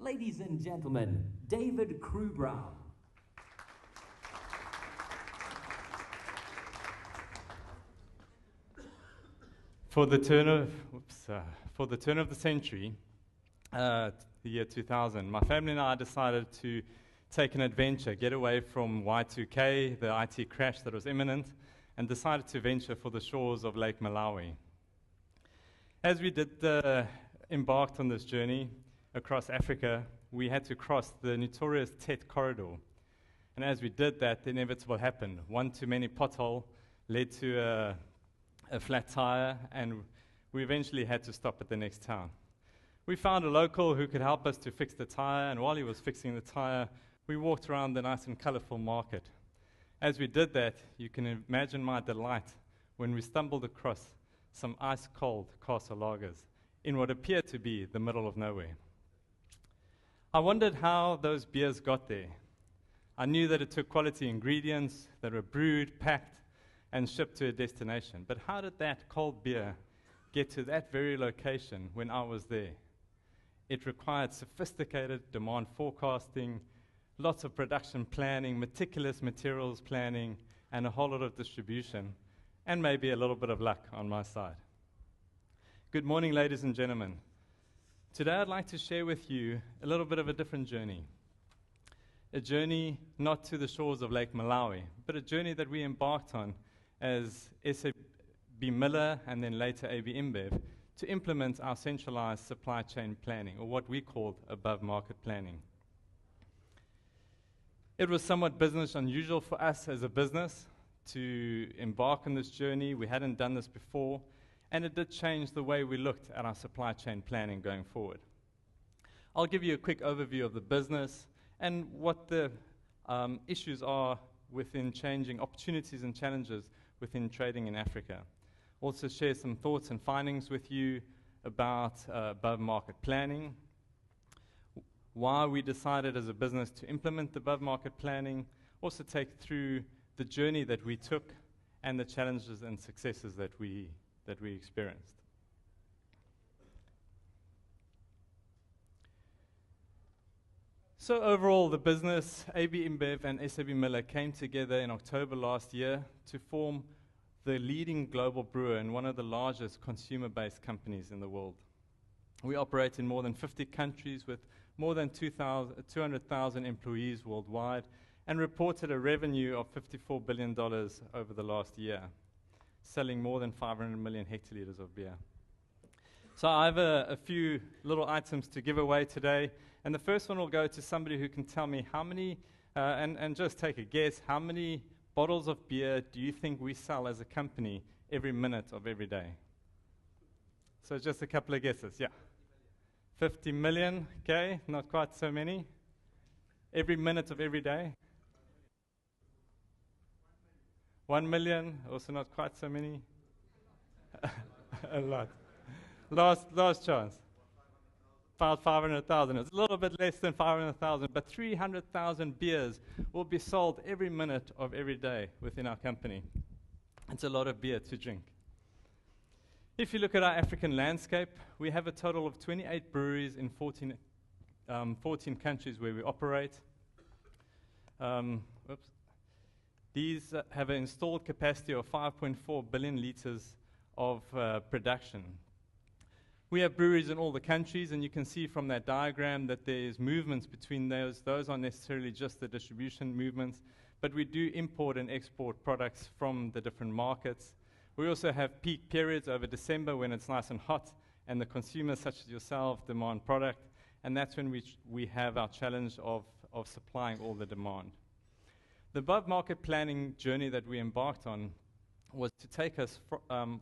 Ladies and gentlemen, David Crewe-Brown. For the turn of the century, the year 2000, my family and I decided to take an adventure, get away from Y2K, the IT crash that was imminent, and decided to venture for the shores of Lake Malawi. As we embarked on this journey across Africa, we had to cross the notorious Tet corridor. And as we did that, the inevitable happened. One too many pothole led to a flat tire, and we eventually had to stop at the next town. We found a local who could help us to fix the tire, and while he was fixing the tire, we walked around the nice and colorful market. As we did that, you can imagine my delight when we stumbled across some ice-cold castle lagers in what appeared to be the middle of nowhere. I wondered how those beers got there. I knew that it took quality ingredients that were brewed, packed, and shipped to a destination. But how did that cold beer get to that very location when I was there? It required sophisticated demand forecasting, lots of production planning, meticulous materials planning, and a whole lot of distribution, and maybe a little bit of luck on my side. Good morning, ladies and gentlemen. Today I'd like to share with you a little bit of a different journey. A journey not to the shores of Lake Malawi, but a journey that we embarked on as SABMiller and then later ABInBev to implement our centralized supply chain planning, or what we called above-market planning. It was somewhat business unusual for us as a business to embark on this journey. We hadn't done this before, and it did change the way we looked at our supply chain planning going forward. I'll give you a quick overview of the business and what the issues are within changing opportunities and challenges within trading in Africa. Also share some thoughts and findings with you about above-market planning, why we decided as a business to implement the above-market planning, also take through the journey that we took and the challenges and successes that we experienced. So overall, the business, ABInBev and SABMiller, came together in October last year to form the leading global brewer and one of the largest consumer-based companies in the world. We operate in more than 50 countries with more than 200,000 employees worldwide and reported a revenue of $54 billion over the last year, selling more than 500 million hectoliters of beer. So I have a few little items to give away today, and the first one will go to somebody who can tell me how many, and just take a guess, how many bottles of beer do you think we sell as a company every minute of every day? So just a couple of guesses, yeah. 50 million, okay, not quite so many. Every minute of every day. 1 million, also not quite so many. A lot. Last chance. About 500,000. It's a little bit less than 500,000, but 300,000 beers will be sold every minute of every day within our company. It's a lot of beer to drink. If you look at our African landscape, we have a total of 28 breweries in 14 countries where we operate. These have an installed capacity of 5.4 billion liters of production. We have breweries in all the countries, and you can see from that diagram that there's movements between those. Those aren't necessarily just the distribution movements, but we do import and export products from the different markets. We also have peak periods over December when it's nice and hot, and the consumers, such as yourself, demand product, and that's when we have our challenge of supplying all the demand. The above-market planning journey that we embarked on was to take us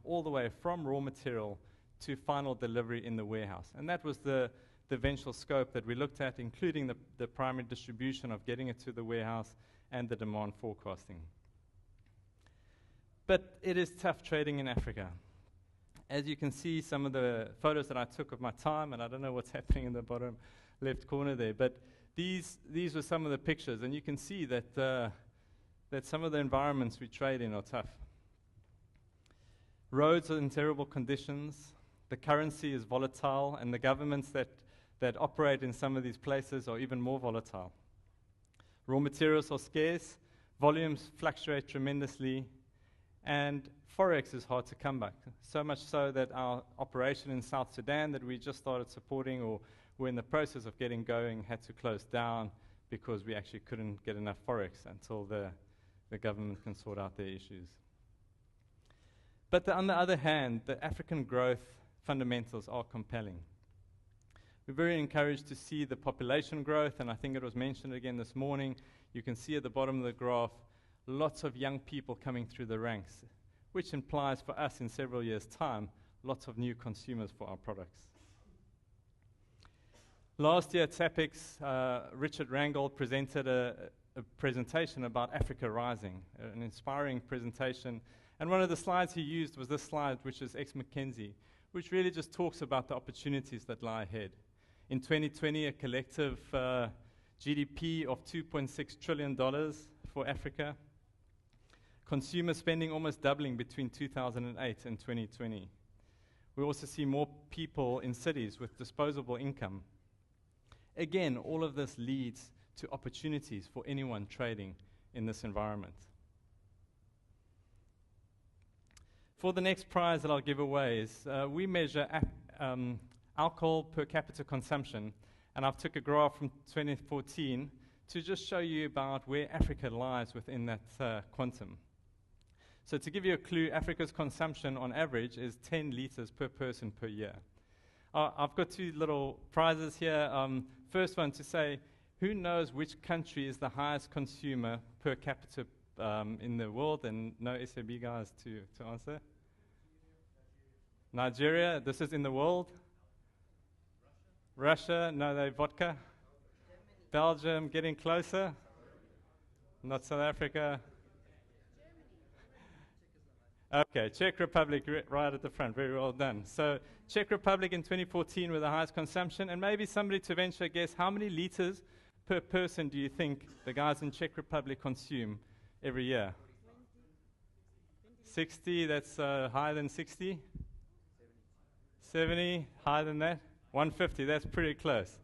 all the way from raw material to final delivery in the warehouse. And that was the eventual scope that we looked at, including the primary distribution of getting it to the warehouse and the demand forecasting. But it is tough trading in Africa. As you can see, some of the photos that I took of my time, and I don't know what's happening in the bottom left corner there, but these were some of the pictures, and you can see that that some of the environments we trade in are tough. Roads are in terrible conditions. The currency is volatile, and the governments that that operate in some of these places are even more volatile. Raw materials are scarce, volumes fluctuate tremendously, and Forex is hard to come by. So much so that our operation in South Sudan that we just started supporting or were in the process of getting going had to close down because we actually couldn't get enough Forex until the government can sort out their issues. But on the other hand, the African growth fundamentals are compelling. We're very encouraged to see the population growth, and I think it was mentioned again this morning. You can see at the bottom of the graph, lots of young people coming through the ranks, which implies for us in several years' time, lots of new consumers for our products. Last year at SAPEX, Richard Rangold presented a presentation about Africa Rising, an inspiring presentation. And one of the slides he used was this slide, which is ex-McKinsey, which really just talks about the opportunities that lie ahead. In 2020, a collective GDP of $2.6 trillion for Africa. Consumer spending almost doubling between 2008 and 2020. We also see more people in cities with disposable income. Again, all of this leads to opportunities for anyone trading in this environment. For the next prize that I'll give away is we measure alcohol per capita consumption, and I've took a graph from 2014 to just show you about where Africa lies within that quantum. So to give you a clue, Africa's consumption on average is 10 liters per person per year. I've got two little prizes here. First one to say, who knows which country is the highest consumer per capita in the world? And no SAB guys to answer. Nigeria, this is in the world. Russia, no, they vodka. Belgium, getting closer. Not South Africa. Okay, Czech Republic right at the front, very well done. So Czech Republic in 2014 with the highest consumption, and maybe somebody to venture a guess, how many liters per person do you think the guys in Czech Republic consume every year? 60, that's higher than 60? 70, higher than that? 150, that's pretty close.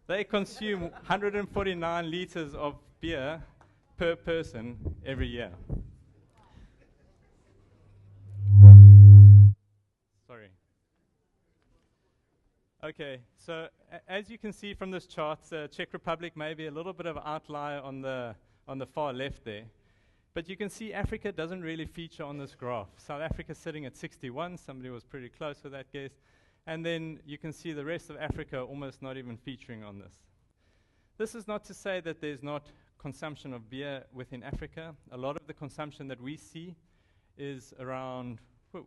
They consume 149 liters of beer per person every year. Sorry. Okay, so as you can see from this chart, Czech Republic may be a little bit of an outlier on the far left there. But you can see Africa doesn't really feature on this graph. South Africa sitting at 61, somebody was pretty close with that guess. And then you can see the rest of Africa almost not even featuring on this. This is not to say that there's not consumption of beer within Africa. A lot of the consumption that we see is around, a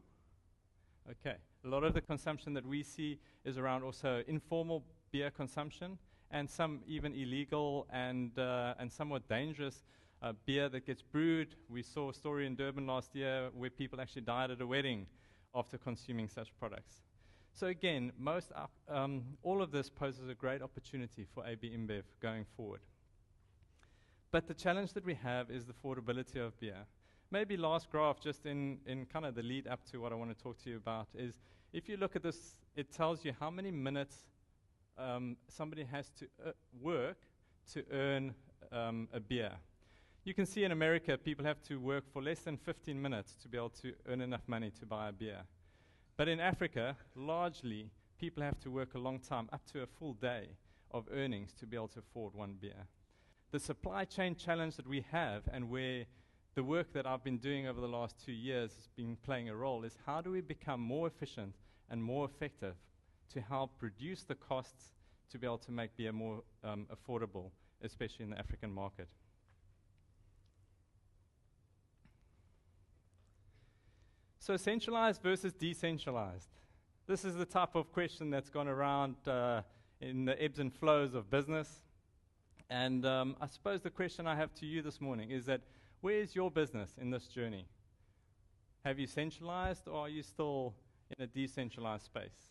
lot of the consumption that we see is around also informal beer consumption and some even illegal and somewhat dangerous beer that gets brewed. We saw a story in Durban last year where people actually died at a wedding after consuming such products. So again, all of this poses a great opportunity for ABInBev going forward. But the challenge that we have is the affordability of beer. Maybe last graph, just in kind of the lead up to what I want to talk to you about, is if you look at this, it tells you how many minutes somebody has to work to earn a beer. You can see in America, people have to work for less than 15 minutes to be able to earn enough money to buy a beer. But in Africa, largely, people have to work a long time, up to a full day of earnings to be able to afford one beer. The supply chain challenge that we have, and where the work that I've been doing over the last 2 years has been playing a role, is how do we become more efficient and more effective to help reduce the costs to be able to make beer more affordable, especially in the African market. So centralized versus decentralized. This is the type of question that's gone around in the ebbs and flows of business. And I suppose the question I have to you this morning is that, where is your business in this journey? Have you centralized, or are you still in a decentralized space?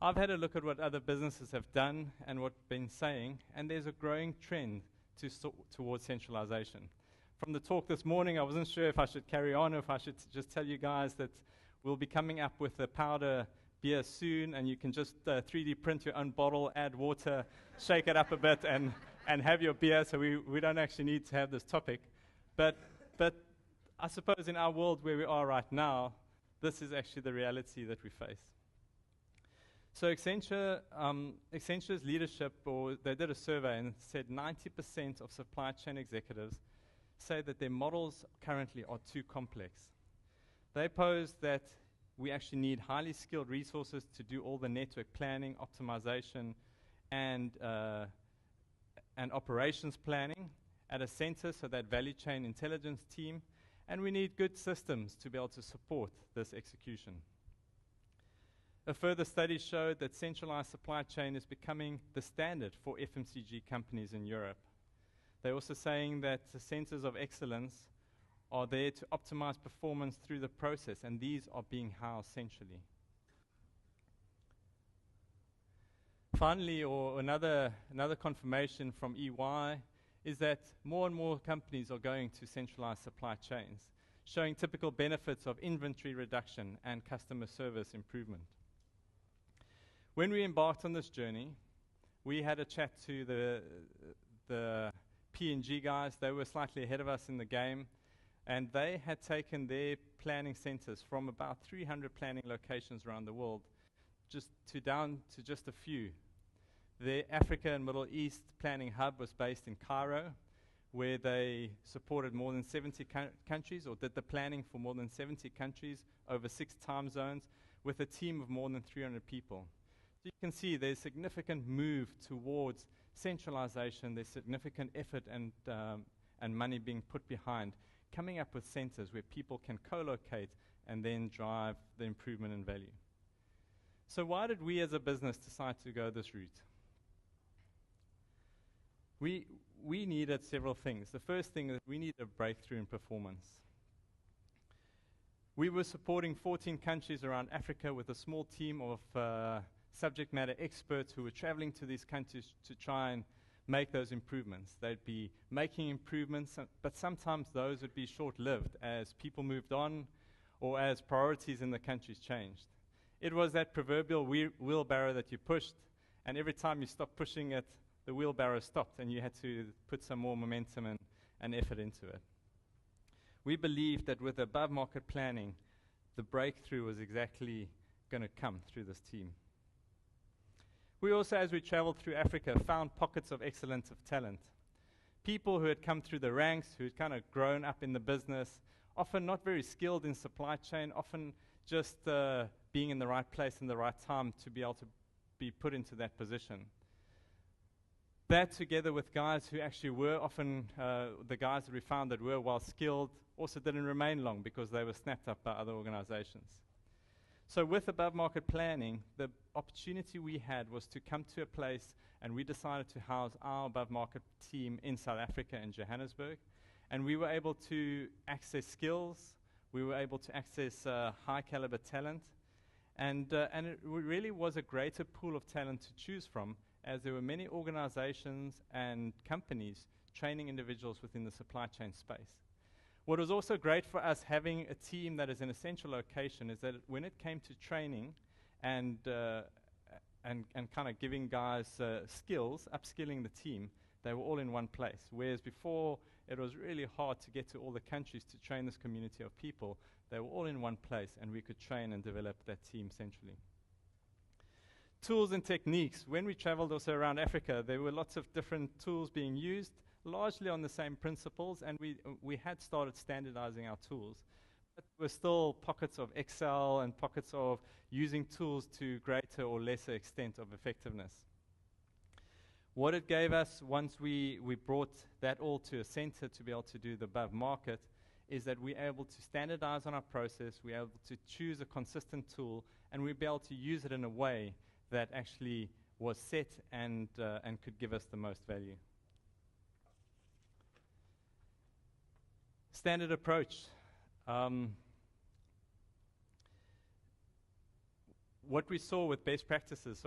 I've had a look at what other businesses have done and what they've been saying, and there's a growing trend towards centralization. From the talk this morning, I wasn't sure if I should carry on or if I should just tell you guys that we'll be coming up with a powder beer soon, and you can just 3D print your own bottle, add water, shake it up a bit, and have your beer. So we don't actually need to have this topic. But I suppose in our world where we are right now, this is actually the reality that we face. So Accenture's leadership, they did a survey and said 90% of supply chain executives say that their models currently are too complex. They pose that we actually need highly skilled resources to do all the network planning, optimization, and operations planning at a center, so that value chain intelligence team, and we need good systems to be able to support this execution. A further study showed that centralized supply chain is becoming the standard for FMCG companies in Europe. They're also saying that the centers of excellence are there to optimize performance through the process, and these are being housed centrally. Finally, or another confirmation from EY is that more and more companies are going to centralized supply chains, showing typical benefits of inventory reduction and customer service improvement. When we embarked on this journey, we had a chat to the P&G guys. They were slightly ahead of us in the game, and they had taken their planning centers from about 300 planning locations around the world down to just a few. Their Africa and Middle East planning hub was based in Cairo, where they supported more than 70 countries, or did the planning for more than 70 countries over 6 time zones, with a team of more than 300 people. So you can see there's significant move towards centralization. There's significant effort and money being put behind coming up with centers where people can co-locate and then drive the improvement in value. So why did we as a business decide to go this route? We needed several things. The first thing is we needed a breakthrough in performance. We were supporting 14 countries around Africa with a small team of subject matter experts who were traveling to these countries to try and make those improvements. They'd be making improvements, but sometimes those would be short-lived as people moved on or as priorities in the countries changed. It was that proverbial wheelbarrow that you pushed, and every time you stopped pushing it, the wheelbarrow stopped, and you had to put some more momentum and effort into it. We believed that with above-market planning, the breakthrough was exactly going to come through this team. We also, as we traveled through Africa, found pockets of excellence of talent. People who had come through the ranks, who had kind of grown up in the business, often not very skilled in supply chain, often just being in the right place in the right time to be able to be put into that position. That, together with guys who actually were often the guys that we found that were well skilled, also didn't remain long because they were snapped up by other organizations. So with above market planning, the opportunity we had was to come to a place, and we decided to house our above market team in South Africa in Johannesburg, and we were able to access skills, we were able to access high caliber talent, and it really was a greater pool of talent to choose from, as there were many organizations and companies training individuals within the supply chain space. What was also great for us having a team that is in a central location is that when it came to training and kind of giving guys skills, upskilling the team, they were all in one place. Whereas before, it was really hard to get to all the countries to train this community of people. They were all in one place, and we could train and develop that team centrally. Tools and techniques. When we traveled also around Africa, there were lots of different tools being used, largely on the same principles, and we had started standardizing our tools. But there were still pockets of Excel and pockets of using tools to greater or lesser extent of effectiveness. What it gave us once we brought that all to a center to be able to do the above market is that we're able to standardize on our process, we're able to choose a consistent tool, and we'd be able to use it in a way that actually was set and could give us the most value. Standard approach. What we saw with best practices,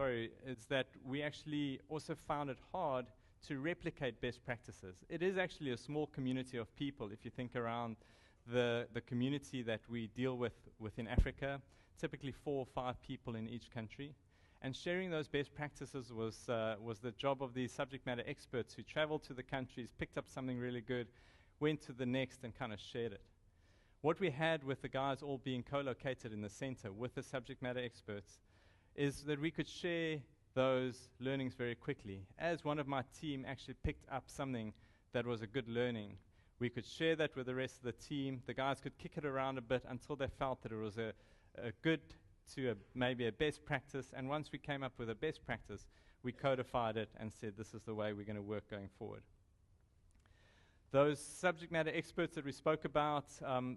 is that we actually also found it hard to replicate best practices. It is actually a small community of people. If you think around the community that we deal with within Africa, typically 4 or 5 people in each country. And sharing those best practices was the job of these subject matter experts who traveled to the countries, picked up something really good, went to the next and kind of shared it. What we had with the guys all being co-located in the center with the subject matter experts is that we could share those learnings very quickly. As one of my team actually picked up something that was a good learning, we could share that with the rest of the team. The guys could kick it around a bit until they felt that it was a good to maybe a best practice. And once we came up with a best practice, we codified it and said, this is the way we're going to work going forward. Those subject matter experts that we spoke about,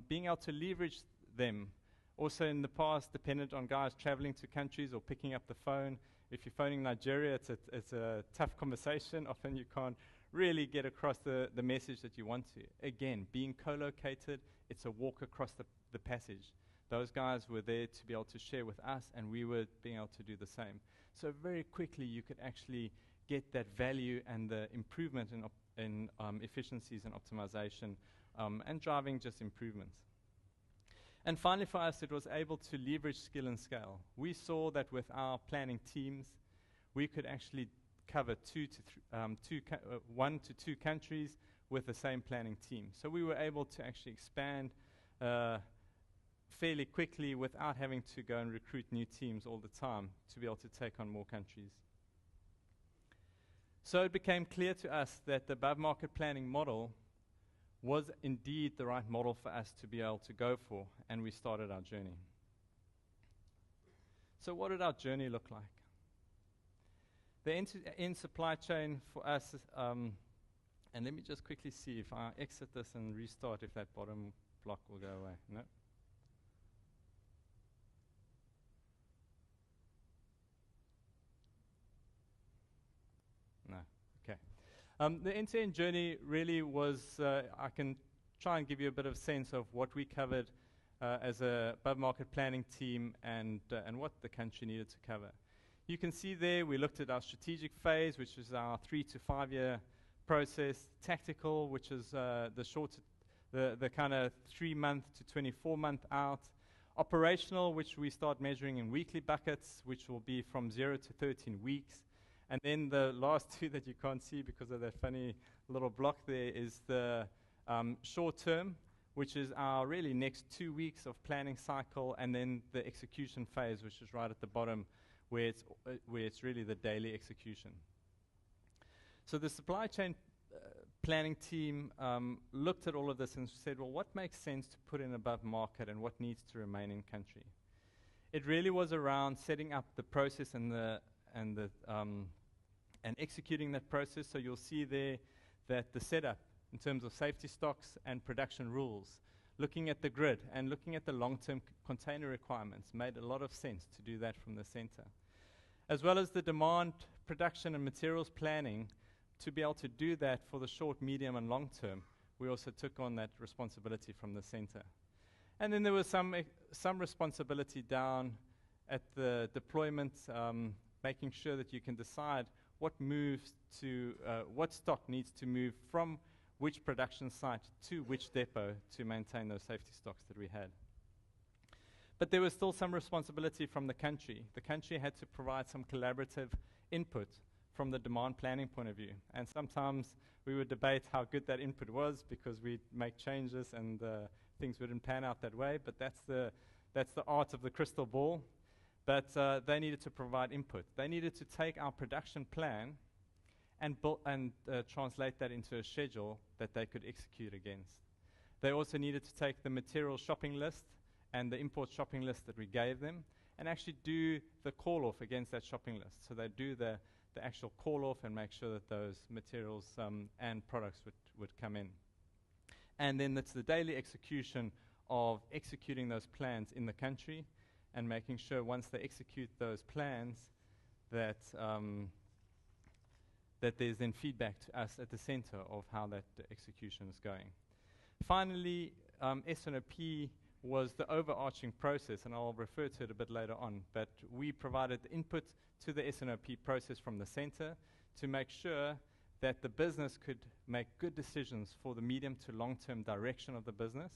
being able to leverage them. Also in the past, dependent on guys traveling to countries or picking up the phone. If you're phoning Nigeria, it's a tough conversation. Often you can't really get across the message that you want to. Again, being co-located, it's a walk across the passage. Those guys were there to be able to share with us, and we were being able to do the same. So very quickly, you could actually get that value and the improvement in efficiencies and optimization and driving just improvements. And finally, for us, it was able to leverage skill and scale. We saw that with our planning teams, we could actually cover 1 to 2 countries with the same planning team. So we were able to actually expand fairly quickly without having to go and recruit new teams all the time to be able to take on more countries. So it became clear to us that the above-market planning model was indeed the right model for us to be able to go for, and we started our journey. So what did our journey look like? The end-to-end supply chain for us, and let me just quickly see if I exit this and restart, if that bottom block will go away. No? No, okay. The end-to-end journey really was, I can try and give you a bit of sense of what we covered as a above-market planning team and what the country needed to cover. You can see there we looked at our strategic phase, which is our 3 to 5 year process, tactical, which is the kind of 3-month to 24-month out, operational, which we start measuring in weekly buckets, which will be from 0 to 13 weeks. And then the last two that you can't see because of that funny little block there is the short term, which is our really next 2 weeks of planning cycle, and then the execution phase, which is right at the bottom, where it's really the daily execution. So the supply chain planning team looked at all of this and said, well, what makes sense to put in above market and what needs to remain in country? It really was around setting up the process and executing that process. So you'll see there that the setup in terms of safety stocks and production rules, looking at the grid and looking at the long-term container requirements made a lot of sense to do that from the center. As well as the demand, production, and materials planning, to be able to do that for the short, medium, and long term, we also took on that responsibility from the center. And then there was some responsibility down at the deployment, making sure that you can decide what stock needs to move from which production site to which depot to maintain those safety stocks that we had. But there was still some responsibility from the country. The country had to provide some collaborative input from the demand planning point of view. And sometimes we would debate how good that input was because we'd make changes and things wouldn't pan out that way. But that's the art of the crystal ball. But they needed to provide input. They needed to take our production plan and translate that into a schedule that they could execute against. They also needed to take the material shopping list and the import shopping list that we gave them and actually do the call-off against that shopping list. So they do the actual call-off and make sure that those materials and products would come in. And then it's the daily execution of executing those plans in the country and making sure once they execute those plans that that there's then feedback to us at the center of how that execution is going. Finally, S&OP was the overarching process, and I'll refer to it a bit later on, but we provided the input to the S&OP process from the center to make sure that the business could make good decisions for the medium to long-term direction of the business,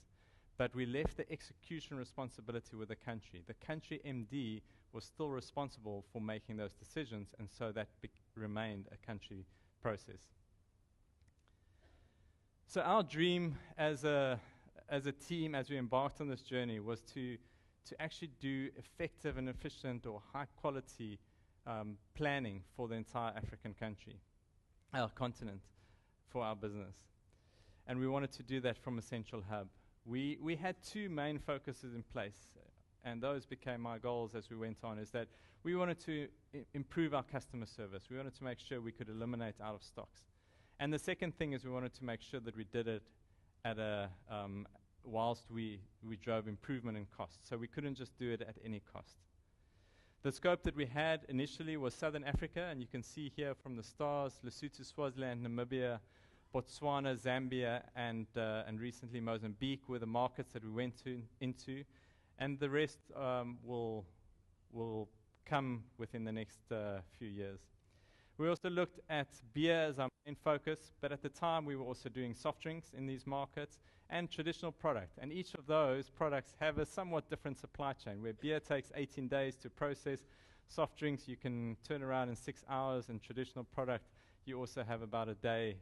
but we left the execution responsibility with the country. The country MD was still responsible for making those decisions, and so that remained a country process. So our dream as a team, as we embarked on this journey, was to actually do effective and efficient or high quality planning for the entire African our continent, for our business. And we wanted to do that from a central hub. We had two main focuses in place, and those became my goals as we went on, is that we wanted to improve our customer service. We wanted to make sure we could eliminate out of stocks. And the second thing is we wanted to make sure that we did it at whilst we drove improvement in cost. So we couldn't just do it at any cost. The scope that we had initially was Southern Africa, and you can see here from the stars, Lesotho, Swaziland, Namibia, Botswana, Zambia, and recently Mozambique were the markets that we went into, and the rest will come within the next few years. We also looked at beer as our main focus, but at the time we were also doing soft drinks in these markets and traditional product. And each of those products have a somewhat different supply chain, where beer takes 18 days to process. Soft drinks you can turn around in 6 hours, and traditional product you also have about a day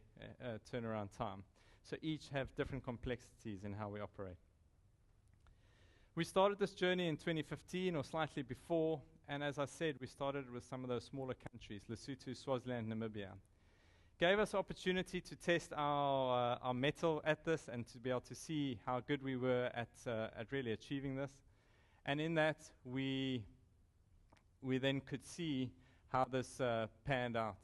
turnaround time. So each have different complexities in how we operate. We started this journey in 2015 or slightly before, and as I said, we started with some of those smaller countries, Lesotho, Swaziland, Namibia. Gave us opportunity to test our mettle at this and to be able to see how good we were at really achieving this. And in that, we then could see how this panned out.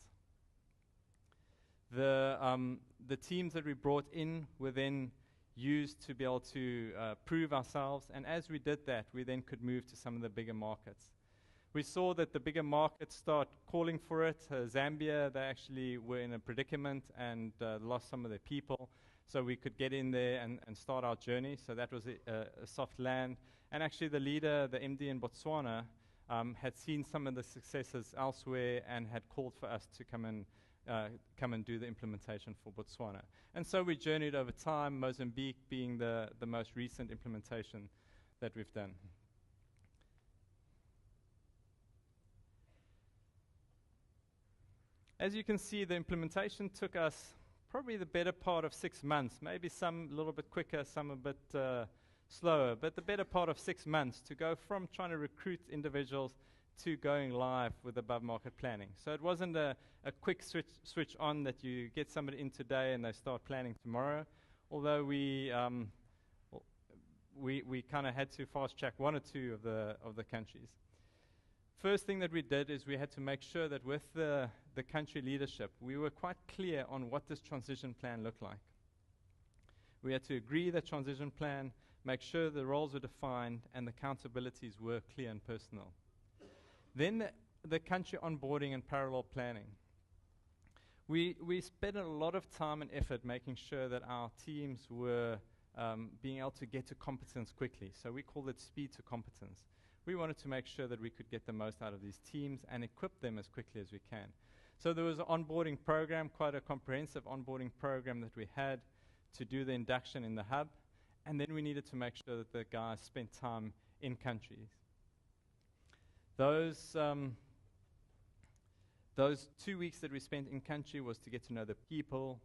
The teams that we brought in were then used to be able to prove ourselves, and as we did that, we then could move to some of the bigger markets. We saw that the bigger markets start calling for it. Zambia, they actually were in a predicament and lost some of their people, so we could get in there and start our journey. So that was a soft land. And actually the leader, the MD in Botswana, had seen some of the successes elsewhere and had called for us to come and do the implementation for Botswana. And so we journeyed over time, Mozambique being the most recent implementation that we've done. As you can see, the implementation took us probably the better part of 6 months, maybe some a little bit quicker, some a bit slower, but the better part of 6 months to go from trying to recruit individuals to going live with above market planning. So it wasn't a quick switch on that you get somebody in today and they start planning tomorrow, although we kind of had to fast track one or two of the countries. First thing that we did is we had to make sure that with the country leadership, we were quite clear on what this transition plan looked like. We had to agree the transition plan, make sure the roles were defined, and the accountabilities were clear and personal. Then the country onboarding and parallel planning. We spent a lot of time and effort making sure that our teams were being able to get to competence quickly. So we call it speed to competence. We wanted to make sure that we could get the most out of these teams and equip them as quickly as we can. So there was an onboarding program, quite a comprehensive onboarding program that we had to do the induction in the hub, and then we needed to make sure that the guys spent time in countries. Those 2 weeks that we spent in country was to get to know the people,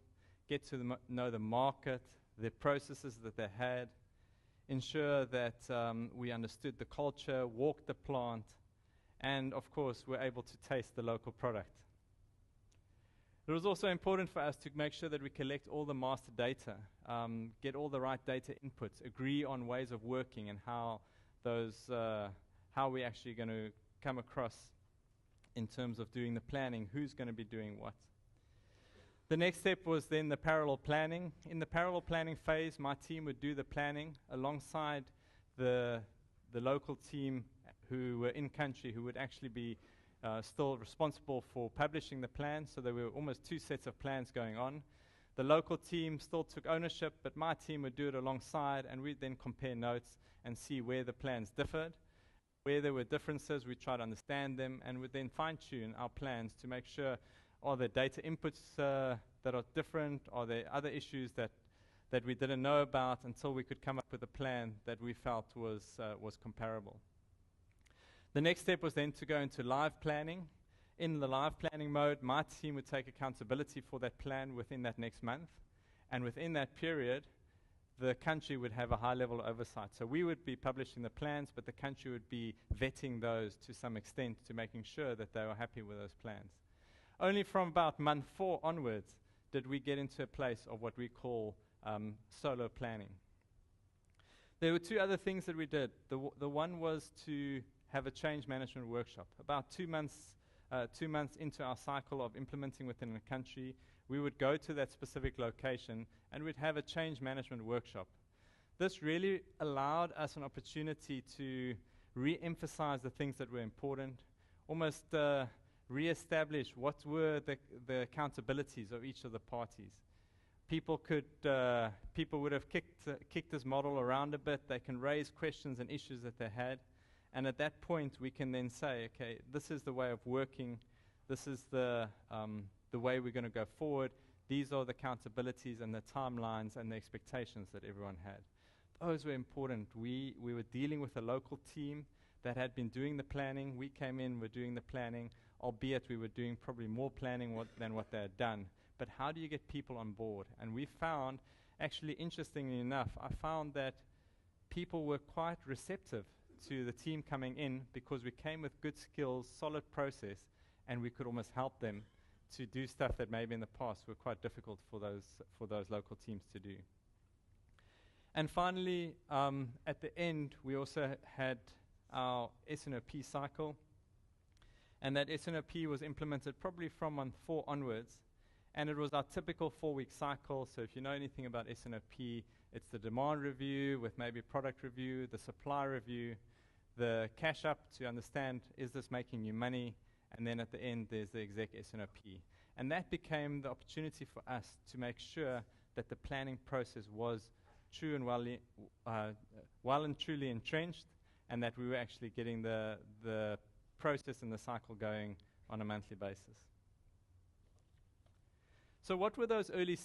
get to know the market, the processes that they had, ensure that we understood the culture, walked the plant, and of course were able to taste the local product. It was also important for us to make sure that we collect all the master data, get all the right data inputs, agree on ways of working and how we're actually going to come across in terms of doing the planning, who's going to be doing what. The next step was then the parallel planning. In the parallel planning phase, my team would do the planning alongside the local team who were in country, who would actually be still responsible for publishing the plan. So there were almost 2 sets of plans going on. The local team still took ownership, but my team would do it alongside, and we'd then compare notes and see where the plans differed. Where there were differences, we tried to understand them, and would then fine-tune our plans to make sure, are there data inputs that are different? Are there other issues that that we didn't know about until we could come up with a plan that we felt was comparable. The next step was then to go into live planning. In the live planning mode, my team would take accountability for that plan within that next month. And within that period, the country would have a high level of oversight. So we would be publishing the plans, but the country would be vetting those to some extent to making sure that they were happy with those plans. Only from about month 4 onwards did we get into a place of what we call solo planning. There were 2 other things that we did. The one was to have a change management workshop. About 2 months into our cycle of implementing within the country, we would go to that specific location and we'd have a change management workshop. This really allowed us an opportunity to re-emphasize the things that were important, almost re-establish what were the accountabilities of each of the parties. People would have kicked this model around a bit. They can raise questions and issues that they had. And at that point, we can then say, okay, this is the way of working. This is the way we're going to go forward. These are the accountabilities and the timelines and the expectations that everyone had. Those were important. We were dealing with a local team that had been doing the planning. We came in, were doing the planning, albeit we were doing probably more planning than what they had done. But how do you get people on board? And we found, actually interestingly enough, I found that people were quite receptive to the team coming in because we came with good skills, solid process, and we could almost help them to do stuff that maybe in the past were quite difficult for those local teams to do. And finally, at the end, we also had our SNOP cycle, and that SNOP was implemented probably from month 4 onwards, and it was our typical 4-week cycle. So if you know anything about SNOP, it's the demand review with maybe product review, the supply review, the cash up to understand, is this making you money? And then at the end, there's the exec SNOP. And that became the opportunity for us to make sure that the planning process was true and well and truly entrenched, and that we were actually getting the process and the cycle going on a monthly basis. So what were those early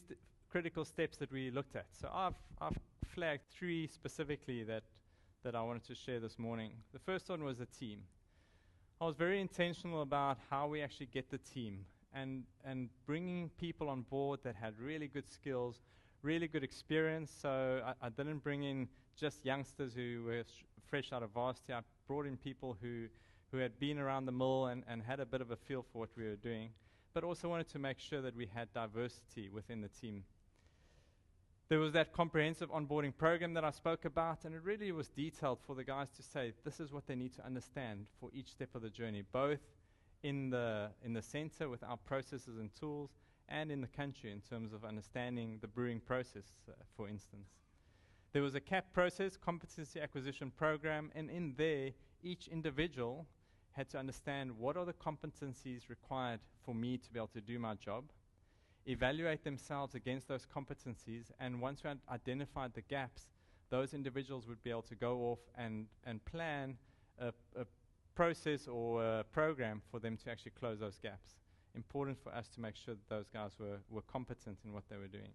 critical steps that we looked at? So I've flagged 3 specifically that I wanted to share this morning. The first one was the team. I was very intentional about how we actually get the team and bringing people on board that had really good skills, really good experience. So I didn't bring in just youngsters who were fresh out of varsity. I brought in people who had been around the mill and had a bit of a feel for what we were doing, but also wanted to make sure that we had diversity within the team. There was that comprehensive onboarding program that I spoke about, and it really was detailed for the guys to say, this is what they need to understand for each step of the journey, both in the center with our processes and tools, and in the country in terms of understanding the brewing process, for instance. There was a CAP process, competency acquisition program, and in there, each individual had to understand what are the competencies required for me to be able to do my job, evaluate themselves against those competencies, and once we had identified the gaps, those individuals would be able to go off and plan a process or a program for them to actually close those gaps. Important for us to make sure that those guys were competent in what they were doing.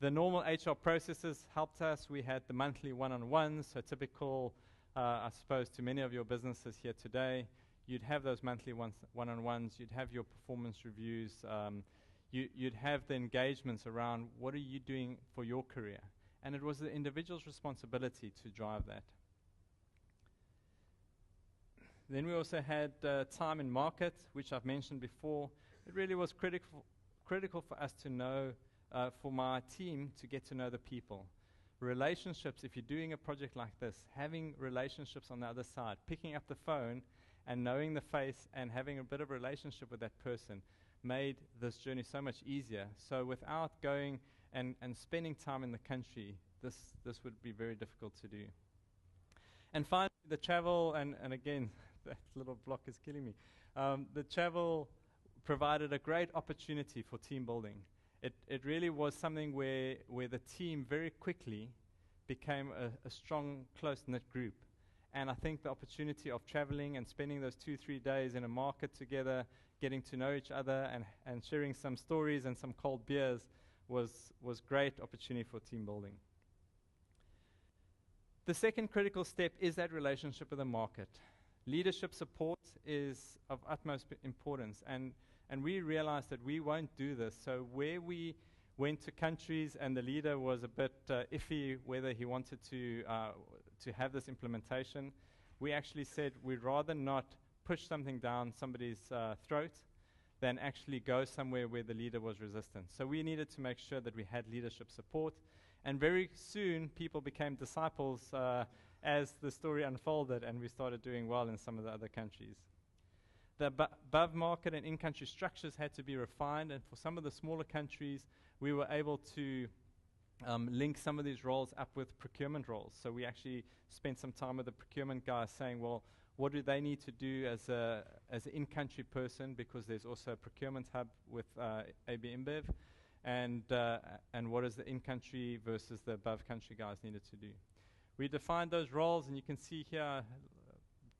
The normal HR processes helped us. We had the monthly one-on-ones, so typical, I suppose, to many of your businesses here today. You'd have those monthly one-on-ones, you'd have your performance reviews, you'd have the engagements around what are you doing for your career. And it was the individual's responsibility to drive that. Then we also had time in market, which I've mentioned before. It really was critical for us to know, for my team to get to know the people. Relationships, if you're doing a project like this, having relationships on the other side, picking up the phone and knowing the face and having a bit of a relationship with that person made this journey so much easier. So without going and spending time in the country, this would be very difficult to do. And finally, the travel, and again, that little block is killing me. The travel provided a great opportunity for team building. It really was something where the team very quickly became a strong, close-knit group. And I think the opportunity of traveling and spending those 2-3 days in a market together, getting to know each other and sharing some stories and some cold beers was great opportunity for team building. The second critical step is that relationship with the market. Leadership support is of utmost importance, and we realized that we won't do this. So where we went to countries and the leader was a bit iffy whether he wanted to have this implementation, we actually said we'd rather not push something down somebody's throat than actually go somewhere where the leader was resistant. So we needed to make sure that we had leadership support, and very soon people became disciples as the story unfolded, and we started doing well in some of the other countries. The above market and in-country structures had to be refined, and for some of the smaller countries, we were able to link some of these roles up with procurement roles. So we actually spent some time with the procurement guys saying, well, what do they need to do as an in-country person, because there's also a procurement hub with ABInBev, and what is the in-country versus the above-country guys needed to do. We defined those roles, and you can see here, a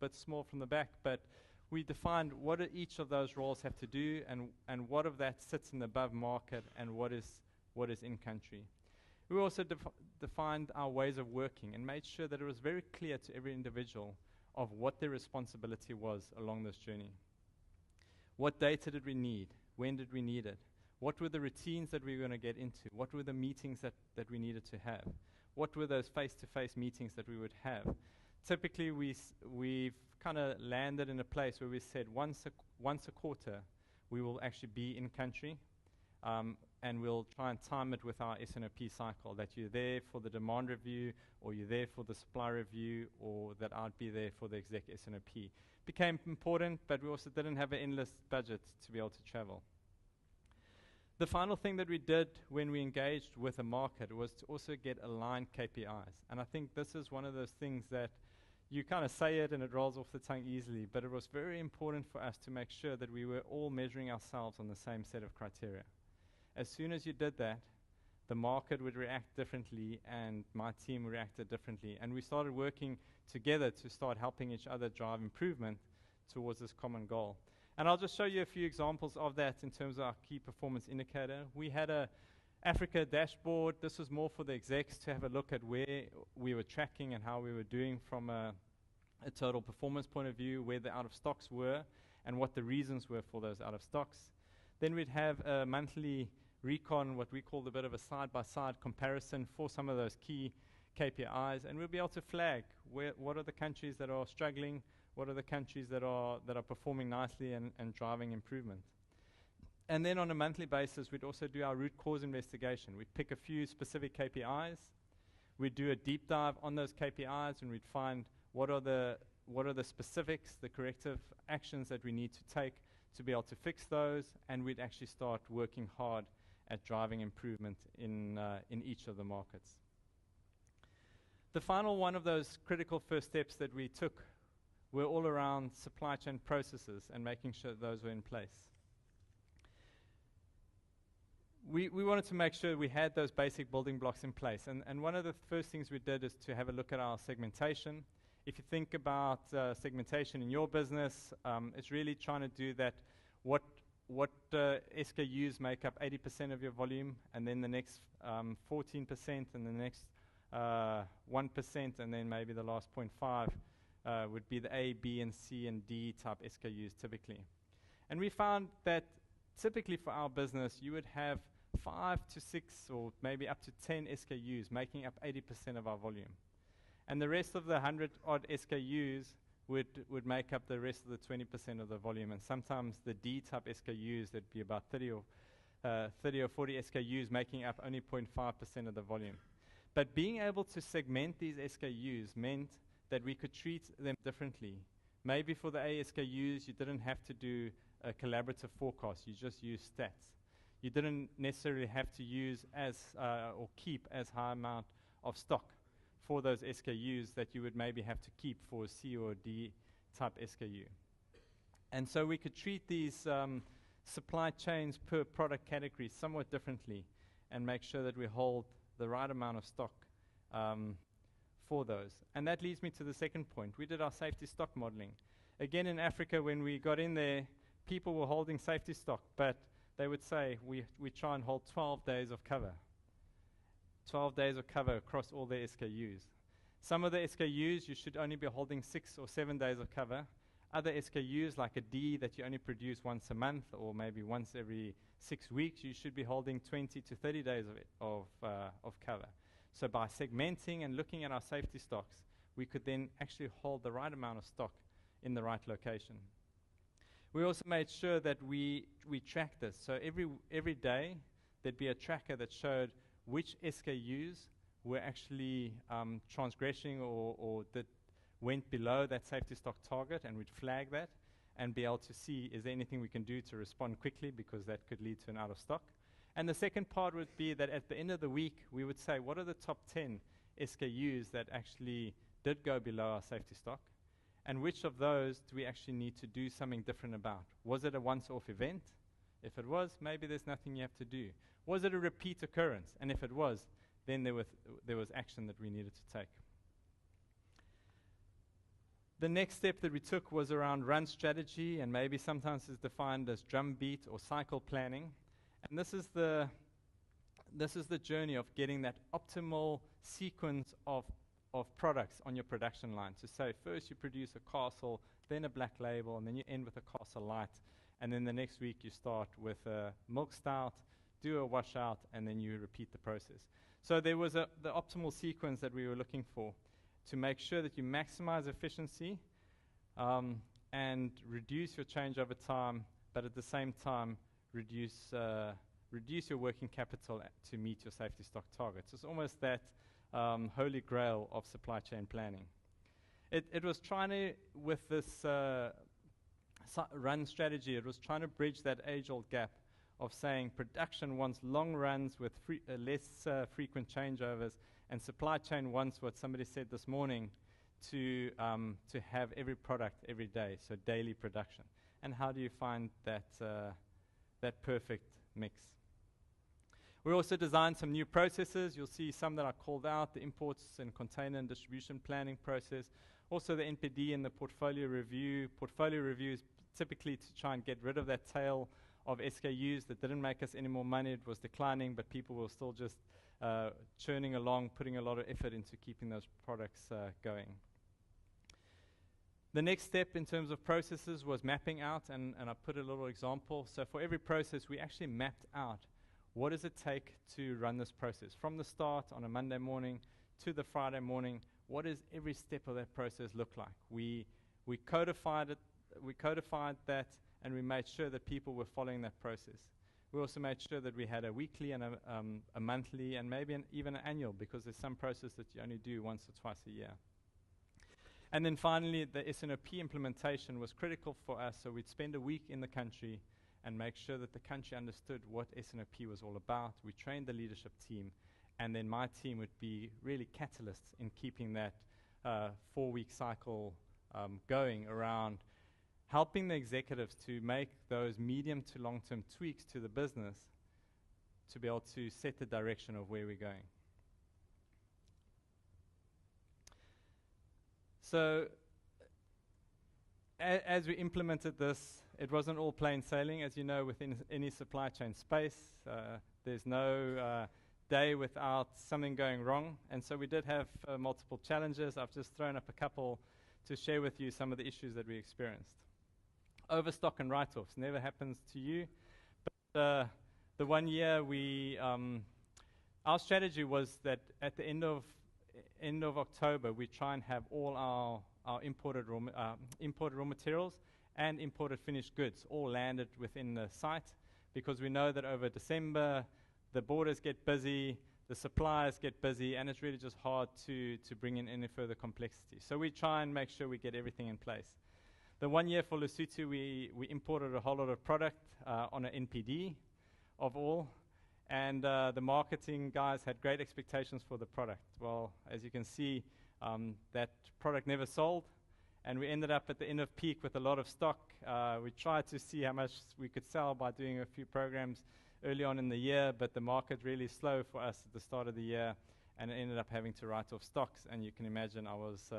bit small from the back, but we defined what do each of those roles have to do, and what of that sits in the above market, and what is in-country. We also defined our ways of working and made sure that it was very clear to every individual of what their responsibility was along this journey. What data did we need? When did we need it? What were the routines that we were going to get into? What were the meetings that we needed to have? What were those face-to-face meetings that we would have? Typically, we've kind of landed in a place where we said once a quarter, we will actually be in country, and we'll try and time it with our S&OP cycle, that you're there for the demand review, or you're there for the supply review, or that I'd be there for the exec S&OP. Became important, but we also didn't have an endless budget to be able to travel. The final thing that we did when we engaged with a market was to also get aligned KPIs. And I think this is one of those things that you kind of say it and it rolls off the tongue easily, but it was very important for us to make sure that we were all measuring ourselves on the same set of criteria. As soon as you did that, the market would react differently and my team reacted differently. And we started working together to start helping each other drive improvement towards this common goal. And I'll just show you a few examples of that in terms of our key performance indicator. We had a Africa dashboard. This was more for the execs to have a look at where we were tracking and how we were doing from a total performance point of view, where the out of stocks were and what the reasons were for those out of stocks. Then we'd have a monthly recon, what we called a bit of a side-by-side comparison for some of those key KPIs, and we'll be able to flag what are the countries that are struggling, what are the countries that are performing nicely and driving improvement. And then on a monthly basis, we'd also do our root cause investigation. We'd pick a few specific KPIs, we'd do a deep dive on those KPIs, and we'd find what are the specifics, the corrective actions that we need to take to be able to fix those, and we'd actually start working hard at driving improvement in each of the markets. The final one of those critical first steps that we took were all around supply chain processes and making sure those were in place. We wanted to make sure we had those basic building blocks in place, and one of the first things we did is to have a look at our segmentation. If you think about segmentation in your business, it's really trying to do that, what SKUs make up 80% of your volume, and then the next 14%, and the next 1%, and then maybe the last 0.5 would be the A, B, and C, and D type SKUs typically. And we found that typically for our business, you would have 5 to 6 or maybe up to 10 SKUs making up 80% of our volume. And the rest of the 100 odd SKUs would make up the rest of the 20% of the volume. And sometimes the D type SKUs, that'd be about 30 or 40 SKUs making up only 0.5% of the volume. But being able to segment these SKUs meant that we could treat them differently. Maybe for the A SKUs, you didn't have to do a collaborative forecast, you just use stats. You didn't necessarily have to use or keep as high amount of stock for those SKUs that you would maybe have to keep for a C or a D type SKU. And so we could treat these supply chains per product category somewhat differently and make sure that we hold the right amount of stock for those. And that leads me to the second point. We did our safety stock modeling. Again, in Africa, when we got in there, people were holding safety stock, but they would say we try and hold 12 days of cover. 12 days of cover across all their SKUs. Some of the SKUs you should only be holding 6 or 7 days of cover. Other SKUs like a D that you only produce once a month or maybe once every 6 weeks, you should be holding 20 to 30 days of cover. So by segmenting and looking at our safety stocks, we could then actually hold the right amount of stock in the right location. We also made sure that we track this. So every day there'd be a tracker that showed which SKUs were actually transgressing or that went below that safety stock target, and we'd flag that and be able to see is there anything we can do to respond quickly, because that could lead to an out of stock. And the second part would be that at the end of the week, we would say, what are the top 10 SKUs that actually did go below our safety stock? And which of those do we actually need to do something different about? Was it a once-off event? If it was, maybe there's nothing you have to do. Was it a repeat occurrence? And if it was, then there was action that we needed to take. The next step that we took was around run strategy, and maybe sometimes is defined as drumbeat or cycle planning. And this is the journey of getting that optimal sequence of products on your production line. To say first you produce a Castle, then a black label, and then you end with a Castle Light, and then the next week you start with a milk stout, do a washout, and then you repeat the process. So there was the optimal sequence that we were looking for to make sure that you maximize efficiency and reduce your changeover time, but at the same time reduce your working capital to meet your safety stock targets. It's almost that holy grail of supply chain planning. It was trying to, with this run strategy, it was trying to bridge that age-old gap of saying production wants long runs with less frequent changeovers, and supply chain wants what somebody said this morning, to have every product every day, so daily production. And how do you find that perfect mix? We also designed some new processes. You'll see some that are called out: the imports and container and distribution planning process, also the NPD and the portfolio review. Portfolio review is typically to try and get rid of that tail of SKUs that didn't make us any more money. It was declining, but people were still just churning along, putting a lot of effort into keeping those products going. The next step in terms of processes was mapping out, and I put a little example. So for every process, we actually mapped out what does it take to run this process from the start on a Monday morning to the Friday morning. What does every step of that process look like? We codified it. We codified that, and we made sure that people were following that process. We also made sure that we had a weekly and a monthly, and maybe even an annual, because there's some process that you only do once or twice a year. And then finally, the SNOP implementation was critical for us, so we'd spend a week in the country and make sure that the country understood what SNOP was all about. We trained the leadership team, and then my team would be really catalysts in keeping that 4-week cycle going around helping the executives to make those medium to long-term tweaks to the business to be able to set the direction of where we're going. So as we implemented this, it wasn't all plain sailing. As you know, within any supply chain space, there's no day without something going wrong. And so we did have multiple challenges. I've just thrown up a couple to share with you some of the issues that we experienced. Overstock and write-offs never happens to you. But the one year our strategy was that at the end of October, we try and have all our imported raw materials and imported finished goods all landed within the site, because we know that over December, the borders get busy, the suppliers get busy, and it's really just hard to bring in any further complexity. So we try and make sure we get everything in place. The one year for Lesotho, we imported a whole lot of product on an NPD of all, and the marketing guys had great expectations for the product. Well, as you can see, that product never sold, and we ended up at the end of peak with a lot of stock. We tried to see how much we could sell by doing a few programs early on in the year, but the market really slowed for us at the start of the year, and it ended up having to write off stocks. And you can imagine I was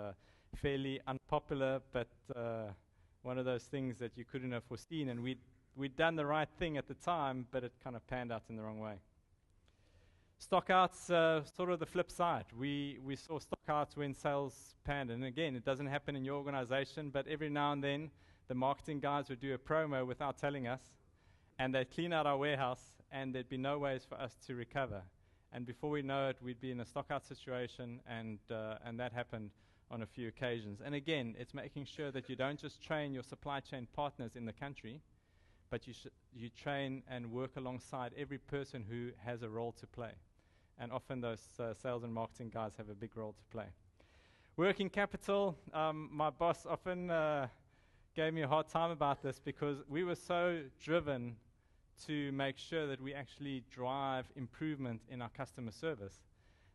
fairly unpopular, but one of those things that you couldn't have foreseen. And we'd done the right thing at the time, but it kind of panned out in the wrong way. Stockouts, sort of the flip side. We saw stockouts when sales panned. And again, it doesn't happen in your organization, but every now and then, the marketing guys would do a promo without telling us, and they'd clean out our warehouse, and there'd be no ways for us to recover. And before we know it, we'd be in a stockout situation, and that happened on a few occasions. And again, it's making sure that you don't just train your supply chain partners in the country, but you train and work alongside every person who has a role to play. And often those sales and marketing guys have a big role to play. Working capital, my boss often gave me a hard time about this because we were so driven to make sure that we actually drive improvement in our customer service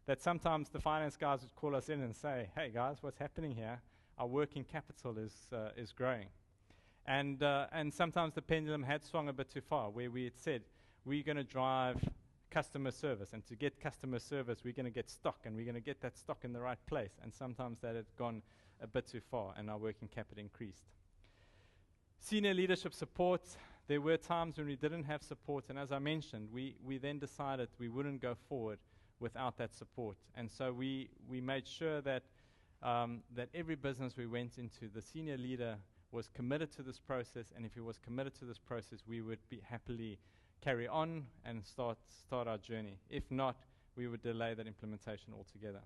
that sometimes the finance guys would call us in and say, hey guys, what's happening here? Our working capital is growing. And sometimes the pendulum had swung a bit too far, where we had said, we're going to drive customer service, and to get customer service, we're going to get stock, and we're going to get that stock in the right place. And sometimes that had gone a bit too far, and our working capital increased. Senior leadership support, there were times when we didn't have support, and as I mentioned, we then decided we wouldn't go forward without that support. And so we made sure that every business we went into, the senior leader was committed to this process, and if he was committed to this process, we would be happily carry on and start our journey. If not, we would delay that implementation altogether.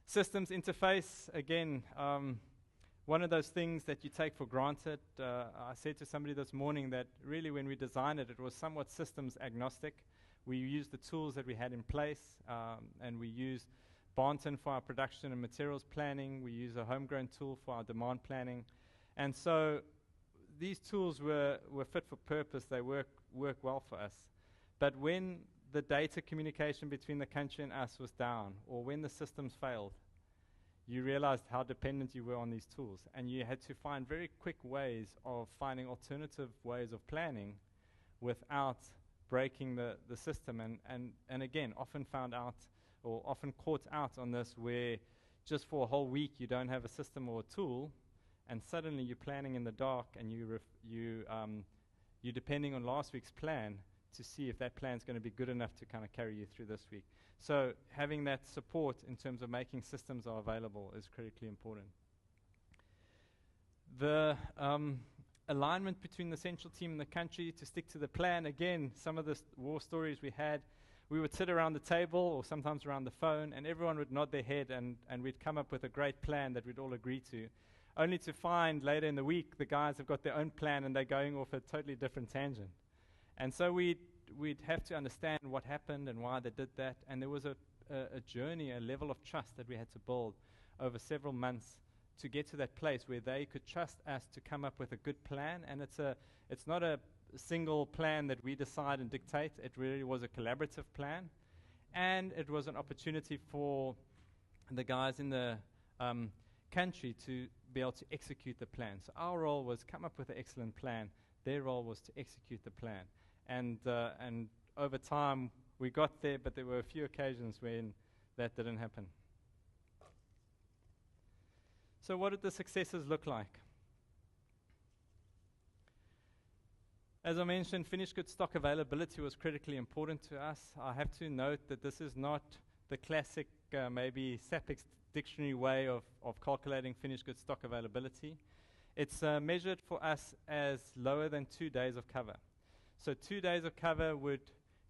Systems interface, again, one of those things that you take for granted. I said to somebody this morning that really when we designed it, it was somewhat systems agnostic. We used the tools that we had in place, and we used Barnton for our production and materials planning. We use a homegrown tool for our demand planning. And so these tools were fit for purpose. They work well for us. But when the data communication between the country and us was down, or when the systems failed, you realized how dependent you were on these tools. And you had to find very quick ways of finding alternative ways of planning without breaking the system. And again, often found out, or often caught out on this, where just for a whole week you don't have a system or a tool, and suddenly you're planning in the dark, and you're depending on last week's plan to see if that plan's going to be good enough to kind of carry you through this week. So having that support in terms of making systems are available is critically important. The alignment between the central team and the country to stick to the plan. Again, some of the war stories we had, we would sit around the table or sometimes around the phone, and everyone would nod their head, and we'd come up with a great plan that we'd all agree to, only to find later in the week the guys have got their own plan and they're going off a totally different tangent. And so we'd have to understand what happened and why they did that, and there was a journey, a level of trust that we had to build over several months to get to that place where they could trust us to come up with a good plan. And it's not a single plan that we decide and dictate. It really was a collaborative plan, and it was an opportunity for the guys in the country to be able to execute the plan. So our role was come up with an excellent plan. Their role was to execute the plan. And over time, we got there, but there were a few occasions when that didn't happen. So what did the successes look like? As I mentioned, finished goods stock availability was critically important to us. I have to note that this is not the classic, maybe SAPEX dictionary way of calculating finished goods stock availability. It's measured for us as lower than 2 days of cover. So 2 days of cover would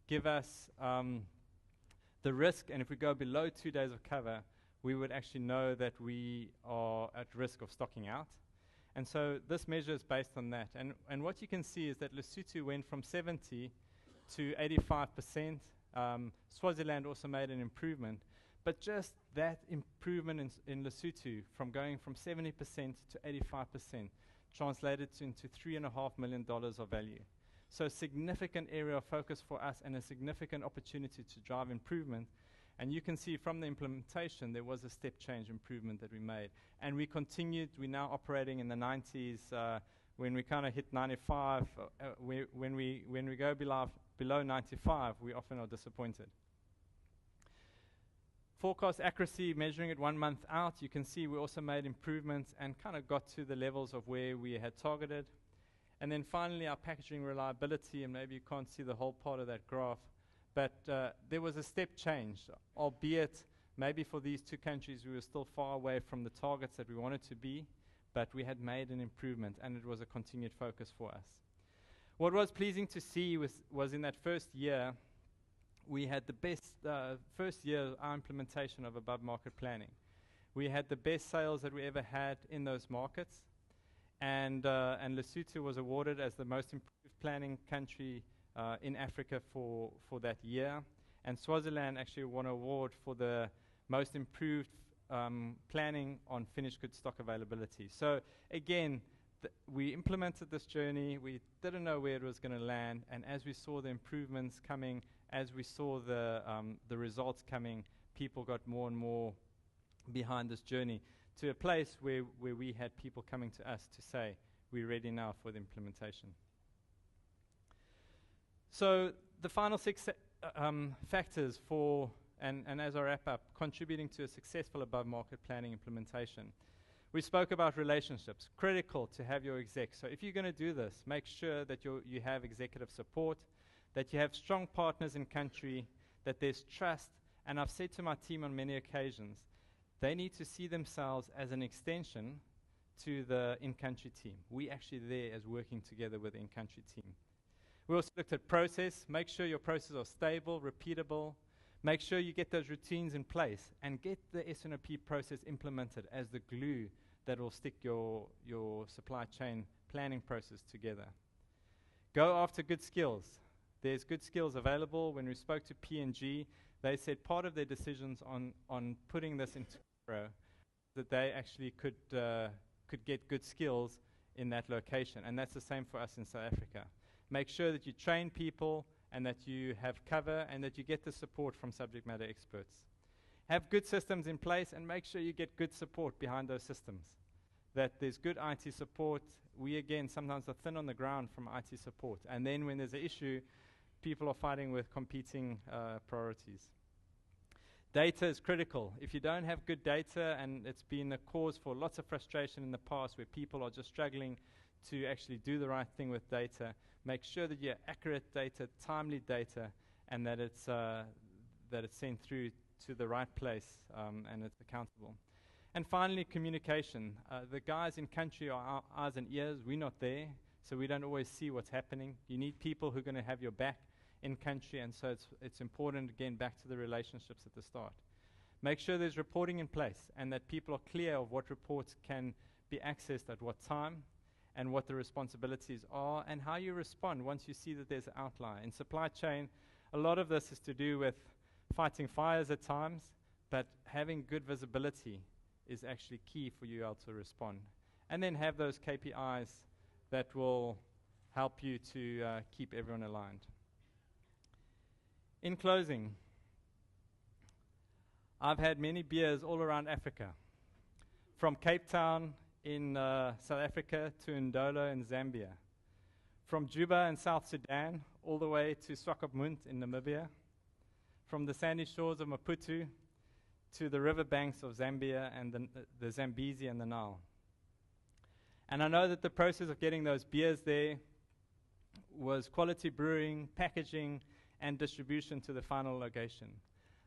give us the risk, and if we go below 2 days of cover, we would actually know that we are at risk of stocking out. And so this measure is based on that. And what you can see is that Lesotho went from 70 to 85%. Swaziland also made an improvement. But just that improvement in Lesotho, from going from 70% to 85%, translated into $3.5 million of value. So a significant area of focus for us and a significant opportunity to drive improvement. And you can see from the implementation, there was a step change improvement that we made. And we continued, we're now operating in the 90s. When we kind of hit 95, when we go below 95, we often are disappointed. Forecast accuracy, measuring it 1 month out, you can see we also made improvements and kind of got to the levels of where we had targeted. And then finally, our packaging reliability, and maybe you can't see the whole part of that graph, but there was a step change, albeit maybe for these two countries we were still far away from the targets that we wanted to be, but we had made an improvement, and it was a continued focus for us. What was pleasing to see was in that first year, we had the best first year of our implementation of above market planning. We had the best sales that we ever had in those markets, and Lesotho was awarded as the most improved planning country in Africa for that year, and Swaziland actually won an award for the most improved planning on finished goods stock availability. So again, we implemented this journey. We didn't know where it was going to land, and as we saw the improvements coming, as we saw the results coming, people got more and more behind this journey to a place where we had people coming to us to say, we're ready now for the implementation. So the final six factors for, and as I wrap up, contributing to a successful above market planning implementation. We spoke about relationships, critical to have your execs. So if you're going to do this, make sure that you have executive support, that you have strong partners in country, that there's trust. And I've said to my team on many occasions, they need to see themselves as an extension to the in-country team. We're actually there as working together with the in-country team. We also looked at process. Make sure your processes are stable, repeatable. Make sure you get those routines in place and get the S&OP process implemented as the glue that will stick your supply chain planning process together. Go after good skills. There's good skills available. When we spoke to P&G, they said part of their decisions on putting this into Crewe that they actually could get good skills in that location. And that's the same for us in South Africa. Make sure that you train people and that you have cover and that you get the support from subject matter experts. Have good systems in place and make sure you get good support behind those systems. That there's good IT support. We, again, sometimes are thin on the ground from IT support. And then when there's an issue, people are fighting with competing priorities. Data is critical. If you don't have good data, and it's been a cause for lots of frustration in the past where people are just struggling to actually do the right thing with data, make sure that you have accurate data, timely data, and that it's sent through to the right place and it's accountable. And finally, communication. The guys in country are our eyes and ears. We're not there, so we don't always see what's happening. You need people who are going to have your back in country, and so it's important, again, back to the relationships at the start. Make sure there's reporting in place and that people are clear of what reports can be accessed at what time and what the responsibilities are and how you respond once you see that there's an outlier. In supply chain, a lot of this is to do with fighting fires at times, but having good visibility is actually key for you all to respond. And then have those KPIs that will help you to keep everyone aligned. In closing, I've had many beers all around Africa, from Cape Town in South Africa to Ndolo in Zambia, from Juba in South Sudan all the way to Swakopmund in Namibia, from the sandy shores of Maputo to the riverbanks of Zambia and the Zambezi and the Nile. And I know that the process of getting those beers there was quality brewing, packaging, and distribution to the final location.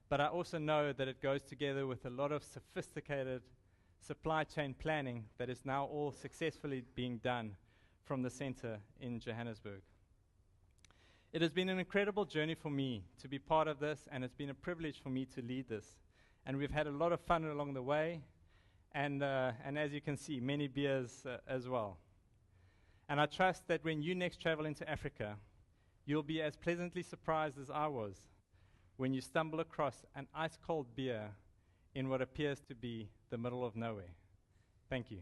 But I also know that it goes together with a lot of sophisticated supply chain planning that is now all successfully being done from the center in Johannesburg. It has been an incredible journey for me to be part of this, and it's been a privilege for me to lead this. And we've had a lot of fun along the way, and as you can see, many beers as well. And I trust that when you next travel into Africa, you'll be as pleasantly surprised as I was when you stumble across an ice-cold beer in what appears to be the middle of nowhere. Thank you.